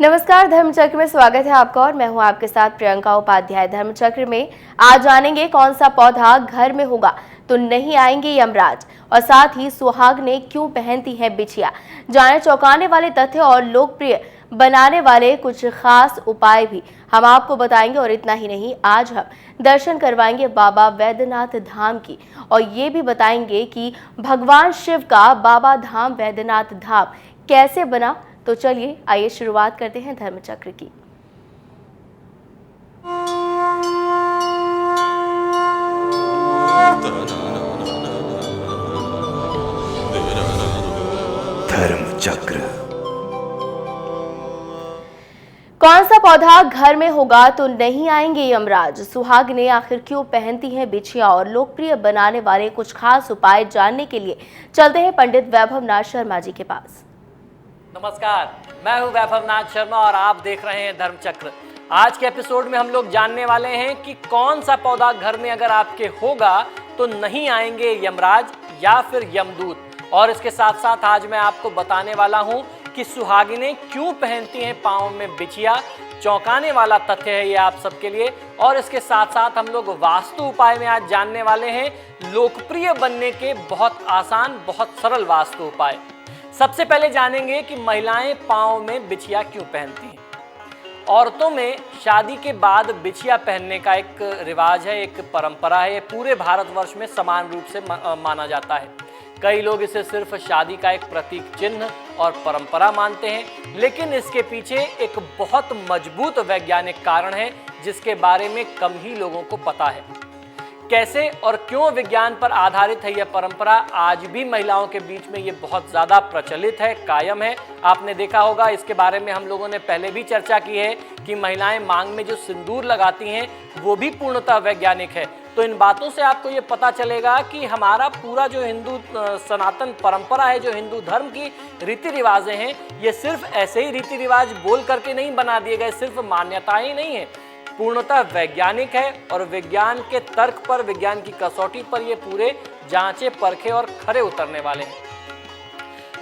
नमस्कार, धर्मचक्र में स्वागत है आपका और मैं हूं आपके साथ प्रियंका उपाध्याय। धर्मचक्र में आज जानेंगे कौन सा पौधा घर में होगा तो नहीं आएंगे यमराज, और साथ ही सुहाग ने क्यों पहनती है बिछिया। जाने चौंकाने वाले तथ्य और लोकप्रिय बनाने वाले कुछ खास उपाय भी हम आपको बताएंगे। और इतना ही नहीं, आज हम दर्शन करवाएंगे बाबा वैद्यनाथ धाम की, और ये भी बताएंगे कि भगवान शिव का बाबा धाम वैद्यनाथ धाम कैसे बना। तो चलिए आइए शुरुआत करते हैं धर्मचक्र की। धर्मचक्र। कौन सा पौधा घर में होगा तो नहीं आएंगे यमराज, सुहाग ने आखिर क्यों पहनती है बिछिया, और लोकप्रिय बनाने वाले कुछ खास उपाय जानने के लिए चलते हैं पंडित वैभवनाथ शर्मा जी के पास। नमस्कार, मैं हूं वैभवनाथ शर्मा और आप देख रहे हैं धर्मचक्र। आज के एपिसोड में हम लोग जानने वाले हैं कि कौन सा पौधा घर में अगर आपके होगा तो नहीं आएंगे यमराज या फिर यमदूत। और इसके साथ साथ आज मैं आपको बताने वाला हूं कि सुहागिनें क्यों पहनती हैं पाँव में बिछिया। चौंकाने वाला तथ्य है ये आप सबके लिए। और इसके साथ साथ हम लोग वास्तु उपाय में आज जानने वाले हैं लोकप्रिय बनने के बहुत आसान, बहुत सरल वास्तु उपाय। सबसे पहले जानेंगे कि महिलाएं पाँव में बिछिया क्यों पहनती हैं। औरतों में शादी के बाद बिछिया पहनने का एक रिवाज है, एक परंपरा है। ये पूरे भारतवर्ष में समान रूप से माना जाता है। कई लोग इसे सिर्फ शादी का एक प्रतीक चिन्ह और परंपरा मानते हैं, लेकिन इसके पीछे एक बहुत मजबूत वैज्ञानिक कारण है जिसके बारे में कम ही लोगों को पता है। कैसे और क्यों विज्ञान पर आधारित है यह परंपरा, आज भी महिलाओं के बीच में ये बहुत ज़्यादा प्रचलित है, कायम है। आपने देखा होगा, इसके बारे में हम लोगों ने पहले भी चर्चा की है कि महिलाएं मांग में जो सिंदूर लगाती हैं वो भी पूर्णतः वैज्ञानिक है। तो इन बातों से आपको ये पता चलेगा कि हमारा पूरा जो हिंदू सनातन परंपरा है, जो हिंदू धर्म की रीति रिवाजें हैं, ये सिर्फ ऐसे ही रीति रिवाज बोल करके नहीं बना दिए गए, सिर्फ मान्यताएं नहीं है, पूर्णतः वैज्ञानिक है। और विज्ञान के तर्क पर, विज्ञान की कसौटी पर ये पूरे जांचे परखे और खरे उतरने वाले हैं।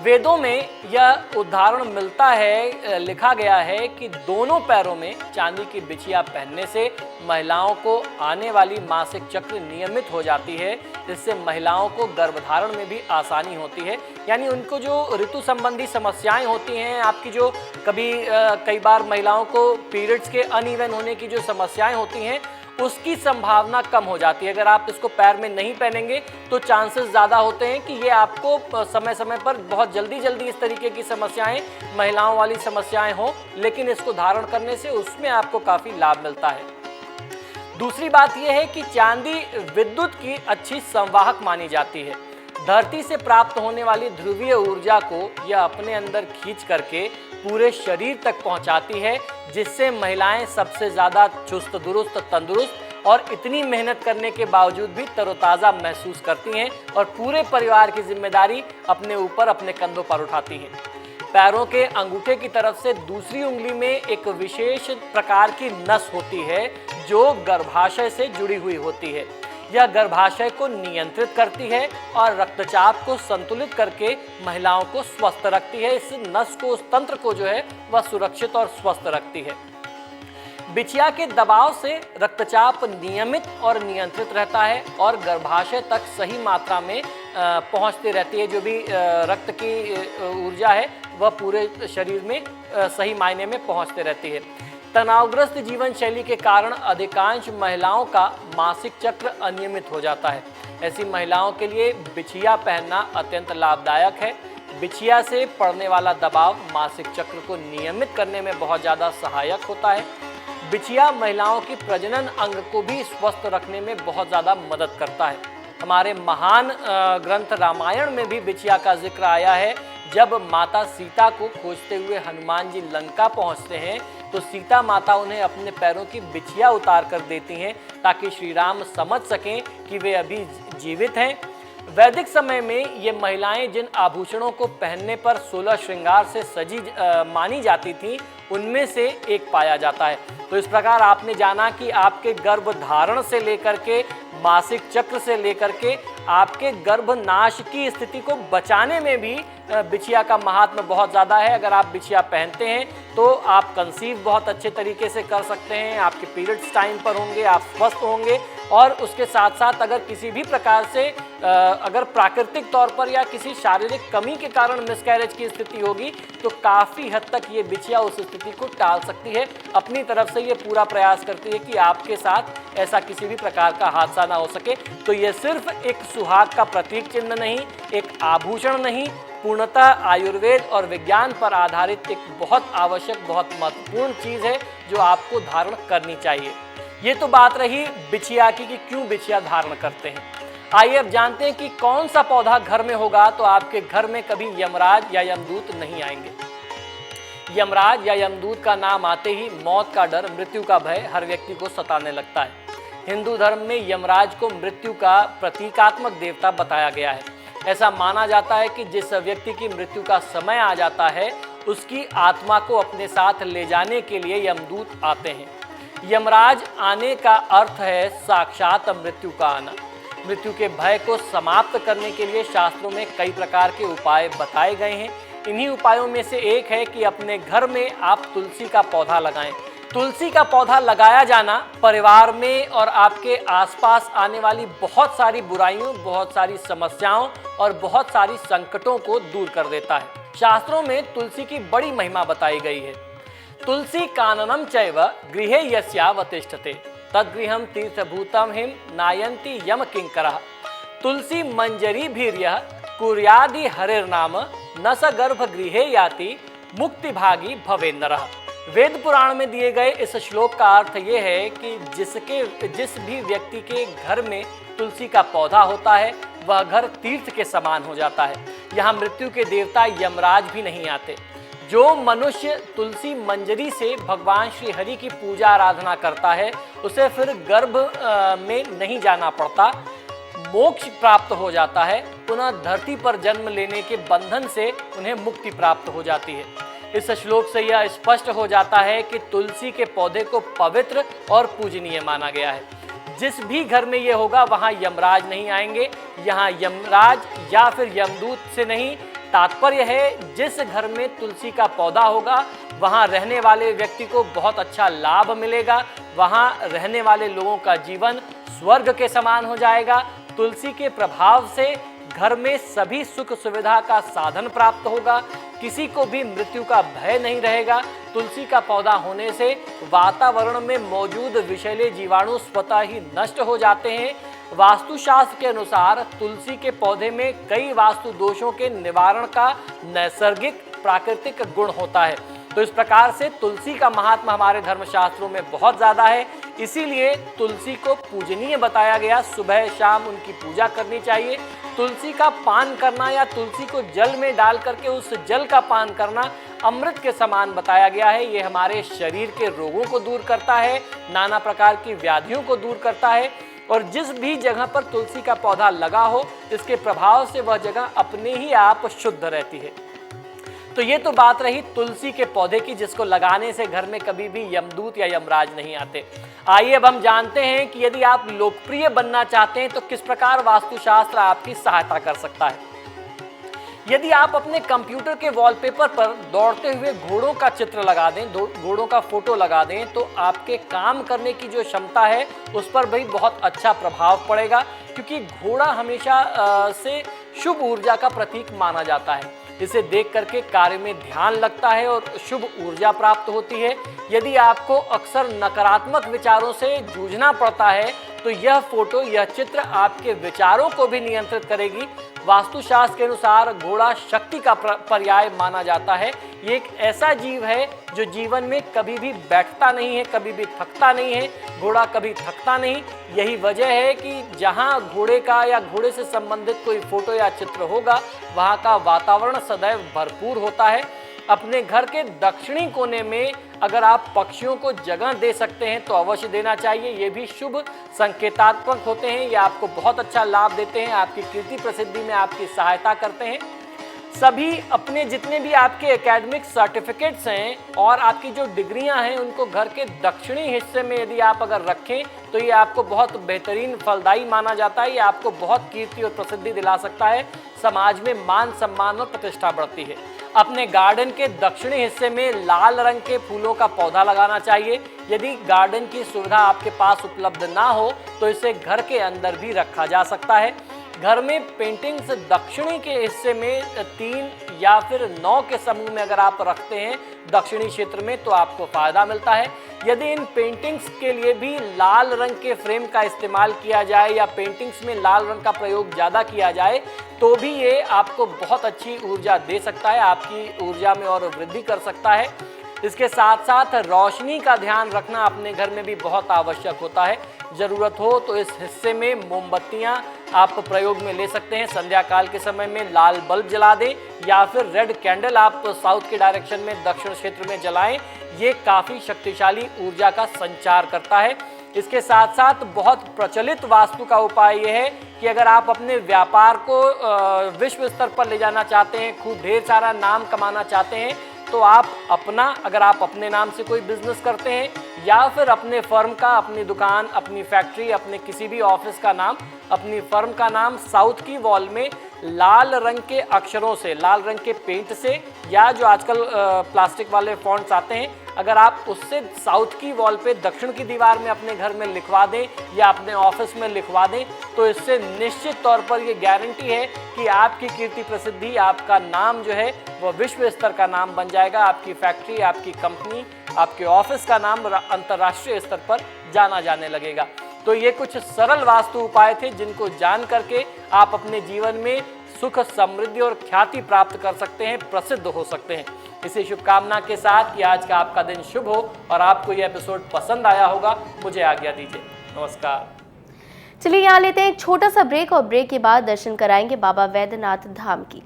वेदों में यह उदाहरण मिलता है, लिखा गया है कि दोनों पैरों में चांदी की बिछिया पहनने से महिलाओं को आने वाली मासिक चक्र नियमित हो जाती है, जिससे महिलाओं को गर्भधारण में भी आसानी होती है। यानी उनको जो ऋतु संबंधी समस्याएं होती हैं, आपकी जो कई बार महिलाओं को पीरियड्स के अनइवन होने की जो समस्याएं होती हैं, उसकी संभावना कम हो जाती है। अगर आप इसको पैर में नहीं पहनेंगे तो चांसेस ज़्यादा होते हैं कि ये आपको समय समय पर बहुत जल्दी इस तरीके की समस्याएं, महिलाओं वाली समस्याएं हों, लेकिन इसको धारण करने से उसमें आपको काफ़ी लाभ मिलता है। दूसरी बात यह है कि चांदी विद्युत की अच्छी संवाहक मानी जाती है। धरती से प्राप्त होने वाली ध्रुवीय ऊर्जा को यह अपने अंदर खींच करके पूरे शरीर तक पहुंचाती है, जिससे महिलाएं सबसे ज़्यादा चुस्त दुरुस्त, तंदुरुस्त और इतनी मेहनत करने के बावजूद भी तरोताज़ा महसूस करती हैं और पूरे परिवार की जिम्मेदारी अपने ऊपर, अपने कंधों पर उठाती हैं। पैरों के अंगूठे की तरफ से दूसरी उंगली में एक विशेष प्रकार की नस होती है जो गर्भाशय से जुड़ी हुई होती है। यह गर्भाशय को नियंत्रित करती है और रक्तचाप को संतुलित करके महिलाओं को स्वस्थ रखती है। इस नस को, उस तंत्र को जो है वह सुरक्षित और स्वस्थ रखती है। बिछिया के दबाव से रक्तचाप नियमित और नियंत्रित रहता है और गर्भाशय तक सही मात्रा में पहुंचती रहती है। जो भी रक्त की ऊर्जा है वह पूरे शरीर में सही मायने में पहुंचते रहती है। तनावग्रस्त जीवन शैली के कारण अधिकांश महिलाओं का मासिक चक्र अनियमित हो जाता है। ऐसी महिलाओं के लिए बिछिया पहनना अत्यंत लाभदायक है। बिछिया से पड़ने वाला दबाव मासिक चक्र को नियमित करने में बहुत ज़्यादा सहायक होता है। बिछिया महिलाओं की प्रजनन अंग को भी स्वस्थ रखने में बहुत ज़्यादा मदद करता है। हमारे महान ग्रंथ रामायण में भी बिछिया का जिक्र आया है। जब माता सीता को खोजते हुए हनुमान जी लंका पहुंचते हैं तो सीता माता उन्हें अपने पैरों की बिछिया उतार कर देती हैं ताकि श्री राम समझ सकें कि वे अभी जीवित हैं। वैदिक समय में ये महिलाएं जिन आभूषणों को पहनने पर 16 श्रृंगार से सजी मानी जाती थीं, उनमें से एक पाया जाता है। तो इस प्रकार आपने जाना कि आपके गर्भधारण से लेकर के मासिक चक्र से लेकर के आपके गर्भनाश की स्थिति को बचाने में भी बिछिया का महात्म्य बहुत ज़्यादा है। अगर आप बिछिया पहनते हैं तो आप कंसीव बहुत अच्छे तरीके से कर सकते हैं, आपके पीरियड्स टाइम पर होंगे, आप स्वस्थ होंगे। और उसके साथ साथ अगर किसी भी प्रकार से अगर प्राकृतिक तौर पर या किसी शारीरिक कमी के कारण मिसकैरेज की स्थिति होगी तो काफ़ी हद तक ये बिछिया उस स्थिति को टाल सकती है। अपनी तरफ से ये पूरा प्रयास करती है कि आपके साथ ऐसा किसी भी प्रकार का हादसा ना हो सके। तो ये सिर्फ एक सुहाग का प्रतीक चिन्ह नहीं, एक आभूषण नहीं, पूर्णतः आयुर्वेद और विज्ञान पर आधारित एक बहुत आवश्यक, बहुत महत्वपूर्ण चीज़ है जो आपको धारण करनी चाहिए। ये तो बात रही बिछिया की कि क्यों बिछिया धारण करते हैं। आइए अब जानते हैं कि कौन सा पौधा घर में होगा तो आपके घर में कभी यमराज या यमदूत नहीं आएंगे। यमराज या यमदूत का नाम आते ही मौत का डर, मृत्यु का भय हर व्यक्ति को सताने लगता है। हिंदू धर्म में यमराज को मृत्यु का प्रतीकात्मक देवता बताया गया है। ऐसा माना जाता है कि जिस व्यक्ति की मृत्यु का समय आ जाता है उसकी आत्मा को अपने साथ ले जाने के लिए यमदूत आते हैं। यमराज आने का अर्थ है साक्षात मृत्यु का आना। मृत्यु के भय को समाप्त करने के लिए शास्त्रों में कई प्रकार के उपाय बताए गए हैं। इन्हीं उपायों में से एक है कि अपने घर में आप तुलसी का पौधा लगाएं। तुलसी का पौधा लगाया जाना परिवार में और आपके आसपास आने वाली बहुत सारी बुराइयों, बहुत सारी समस्याओं और बहुत सारी संकटों को दूर कर देता है। शास्त्रों में तुलसी की बड़ी महिमा बताई गई है। तुलसी काननम चैव गृहे यस्यावतिष्ठते तद्गृहं तीर्थभूतं हिम नायन्ति यम किंकरः। तुलसी मंजरी भीर्यः कुर्यादि हरिर्नाम न स गर्भ गृहे याति मुक्ति भागी भवे नरः। वेद पुराण में दिए गए इस श्लोक का अर्थ ये है कि जिस भी व्यक्ति के घर में तुलसी का पौधा होता है वह घर तीर्थ के समान हो जाता है। यहाँ मृत्यु के देवता यमराज भी नहीं आते। जो मनुष्य तुलसी मंजरी से भगवान श्री हरि की पूजा आराधना करता है उसे फिर गर्भ में नहीं जाना पड़ता, मोक्ष प्राप्त हो जाता है। पुनः धरती पर जन्म लेने के बंधन से उन्हें मुक्ति प्राप्त हो जाती है। इस श्लोक से यह स्पष्ट हो जाता है कि तुलसी के पौधे को पवित्र और पूजनीय माना गया है। जिस भी घर में ये होगा वहाँ यमराज नहीं आएंगे। यहाँ यमराज या फिर यमदूत से नहीं, तात्पर्य है जिस घर में तुलसी का पौधा होगा वहाँ रहने वाले व्यक्ति को बहुत अच्छा लाभ मिलेगा। वहाँ रहने वाले लोगों का जीवन स्वर्ग के समान हो जाएगा। तुलसी के प्रभाव से घर में सभी सुख सुविधा का साधन प्राप्त होगा। किसी को भी मृत्यु का भय नहीं रहेगा। तुलसी का पौधा होने से वातावरण में मौजूद विषैले जीवाणु स्वतः ही नष्ट हो जाते हैं। वास्तुशास्त्र के अनुसार तुलसी के पौधे में कई वास्तु दोषों के निवारण का नैसर्गिक प्राकृतिक गुण होता है। तो इस प्रकार से तुलसी का महात्मा हमारे धर्मशास्त्रों में बहुत ज़्यादा है। इसीलिए तुलसी को पूजनीय बताया गया। सुबह शाम उनकी पूजा करनी चाहिए। तुलसी का पान करना या तुलसी को जल में डाल करके उस जल का पान करना अमृत के समान बताया गया है। ये हमारे शरीर के रोगों को दूर करता है, नाना प्रकार की व्याधियों को दूर करता है। और जिस भी जगह पर तुलसी का पौधा लगा हो इसके प्रभाव से वह जगह अपने ही आप शुद्ध रहती है। तो ये तो बात रही तुलसी के पौधे की, जिसको लगाने से घर में कभी भी यमदूत या यमराज नहीं आते। आइए अब हम जानते हैं कि यदि आप लोकप्रिय बनना चाहते हैं तो किस प्रकार वास्तुशास्त्र आपकी सहायता कर सकता है। यदि आप अपने कंप्यूटर के वॉलपेपर पर दौड़ते हुए घोड़ों का चित्र लगा दें, घोड़ों का फोटो लगा दें, तो आपके काम करने की जो क्षमता है उस पर भी बहुत अच्छा प्रभाव पड़ेगा। क्योंकि घोड़ा हमेशा से शुभ ऊर्जा का प्रतीक माना जाता है। इसे देख करके कार्य में ध्यान लगता है और शुभ ऊर्जा प्राप्त होती है। यदि आपको अक्सर नकारात्मक विचारों से जूझना पड़ता है तो यह फोटो, यह चित्र आपके विचारों को भी नियंत्रित करेगी। वास्तुशास्त्र के अनुसार घोड़ा शक्ति का पर्याय माना जाता है। ये एक ऐसा जीव है जो जीवन में कभी भी बैठता नहीं है, कभी भी थकता नहीं है। घोड़ा कभी थकता नहीं। यही वजह है कि जहाँ घोड़े का या घोड़े से संबंधित कोई फोटो या चित्र होगा वहाँ का वातावरण सदैव भरपूर होता है। अपने घर के दक्षिणी कोने में अगर आप पक्षियों को जगह दे सकते हैं तो अवश्य देना चाहिए। ये भी शुभ संकेतात्मक होते हैं। ये आपको बहुत अच्छा लाभ देते हैं, आपकी कीर्ति प्रसिद्धि में आपकी सहायता करते हैं। सभी अपने जितने भी आपके एकेडमिक सर्टिफिकेट्स हैं और आपकी जो डिग्रियां हैं उनको घर के दक्षिणी हिस्से में यदि आप अगर रखें तो ये आपको बहुत बेहतरीन फलदायी माना जाता है। ये आपको बहुत कीर्ति और प्रसिद्धि दिला सकता है, समाज में मान सम्मान और प्रतिष्ठा बढ़ती है। अपने गार्डन के दक्षिणी हिस्से में लाल रंग के फूलों का पौधा लगाना चाहिए। यदि गार्डन की सुविधा आपके पास उपलब्ध ना हो तो इसे घर के अंदर भी रखा जा सकता है। घर में पेंटिंग्स दक्षिणी के हिस्से में 3 या फिर 9 के समूह में अगर आप रखते हैं दक्षिणी क्षेत्र में तो आपको फायदा मिलता है। यदि इन पेंटिंग्स के लिए भी लाल रंग के फ्रेम का इस्तेमाल किया जाए या पेंटिंग्स में लाल रंग का प्रयोग ज़्यादा किया जाए तो भी ये आपको बहुत अच्छी ऊर्जा दे सकता है, आपकी ऊर्जा में और वृद्धि कर सकता है। इसके साथ साथ रोशनी का ध्यान रखना अपने घर में भी बहुत आवश्यक होता है। ज़रूरत हो तो इस हिस्से में मोमबत्तियां आप प्रयोग में ले सकते हैं। संध्या काल के समय में लाल बल्ब जला दें या फिर रेड कैंडल आप साउथ के डायरेक्शन में दक्षिण क्षेत्र में जलाएं। ये काफ़ी शक्तिशाली ऊर्जा का संचार करता है। इसके साथ साथ बहुत प्रचलित वास्तु का उपाय यह है कि अगर आप अपने व्यापार को विश्व स्तर पर ले जाना चाहते हैं, खूब ढेर सारा नाम कमाना चाहते हैं तो आप अगर आप अपने नाम से कोई बिजनेस करते हैं या फिर अपने फर्म का, अपनी दुकान, अपनी फैक्ट्री, अपने किसी भी ऑफिस का नाम, अपनी फर्म का नाम साउथ की वॉल में लाल रंग के अक्षरों से, लाल रंग के पेंट से या जो आजकल प्लास्टिक वाले फॉन्ट्स आते हैं, अगर आप उससे साउथ की वॉल पे दक्षिण की दीवार में अपने घर में लिखवा दें या अपने ऑफिस में लिखवा दें तो इससे निश्चित तौर पर ये गारंटी है कि आपकी कीर्ति प्रसिद्धि, आपका नाम जो है वह विश्व स्तर का नाम बन जाएगा। आपकी फैक्ट्री, आपकी कंपनी, आपके ऑफिस का नाम अंतर्राष्ट्रीय स्तर पर जाना जाने लगेगा। तो ये कुछ सरल वास्तु उपाय थे जिनको जान करके आप अपने जीवन में सुख, समृद्धि और ख्याति प्राप्त कर सकते हैं, प्रसिद्ध हो सकते हैं। इसी शुभकामना के साथ कि आज का आपका दिन शुभ हो और आपको यह एपिसोड पसंद आया होगा, मुझे आज्ञा दीजिए। नमस्कार। चलिए यहाँ लेते हैं एक छोटा सा ब्रेक और ब्रेक के बाद दर्शन कराएंगे बाबा वैद्यनाथ धाम की।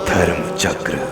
धर्म चक्र